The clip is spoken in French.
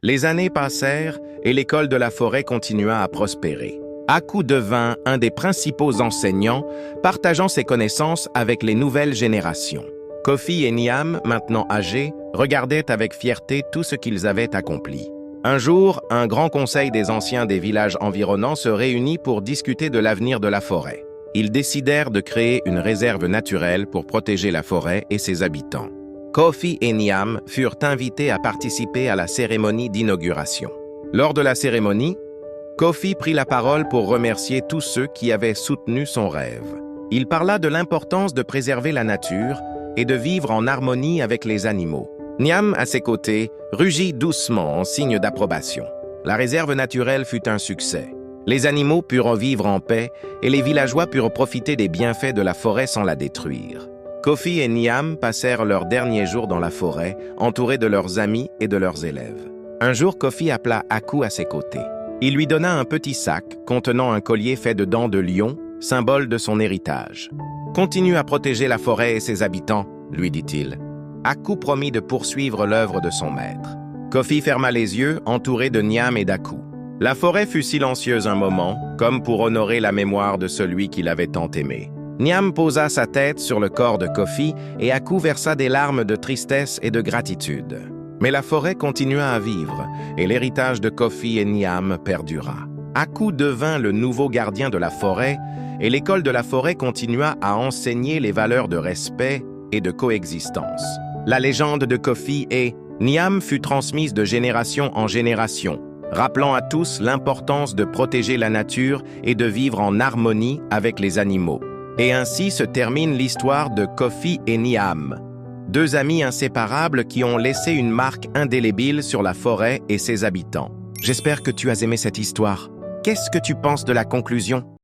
Les années passèrent et l'école de la forêt continua à prospérer. Aku devint un des principaux enseignants, partageant ses connaissances avec les nouvelles générations. Kofi et Niam, maintenant âgés, regardaient avec fierté tout ce qu'ils avaient accompli. Un jour, un grand conseil des anciens des villages environnants se réunit pour discuter de l'avenir de la forêt. Ils décidèrent de créer une réserve naturelle pour protéger la forêt et ses habitants. Kofi et Niam furent invités à participer à la cérémonie d'inauguration. Lors de la cérémonie, Kofi prit la parole pour remercier tous ceux qui avaient soutenu son rêve. Il parla de l'importance de préserver la nature et de vivre en harmonie avec les animaux. Niam, à ses côtés, rugit doucement en signe d'approbation. La réserve naturelle fut un succès. Les animaux purent vivre en paix et les villageois purent profiter des bienfaits de la forêt sans la détruire. Kofi et Niam passèrent leurs derniers jours dans la forêt, entourés de leurs amis et de leurs élèves. Un jour, Kofi appela Aku à ses côtés. Il lui donna un petit sac contenant un collier fait de dents de lion, symbole de son héritage. « Continue à protéger la forêt et ses habitants », lui dit-il. Aku promit de poursuivre l'œuvre de son maître. Kofi ferma les yeux, entouré de Niam et d'Aku. La forêt fut silencieuse un moment, comme pour honorer la mémoire de celui qui l'avait tant aimé. Niam posa sa tête sur le corps de Kofi et Aku versa des larmes de tristesse et de gratitude. Mais la forêt continua à vivre et l'héritage de Kofi et Niam perdura. Aku devint le nouveau gardien de la forêt et l'école de la forêt continua à enseigner les valeurs de respect et de coexistence. La légende de Kofi et Niam fut transmise de génération en génération, rappelant à tous l'importance de protéger la nature et de vivre en harmonie avec les animaux. Et ainsi se termine l'histoire de Kofi et Niam, deux amis inséparables qui ont laissé une marque indélébile sur la forêt et ses habitants. J'espère que tu as aimé cette histoire. Qu'est-ce que tu penses de la conclusion?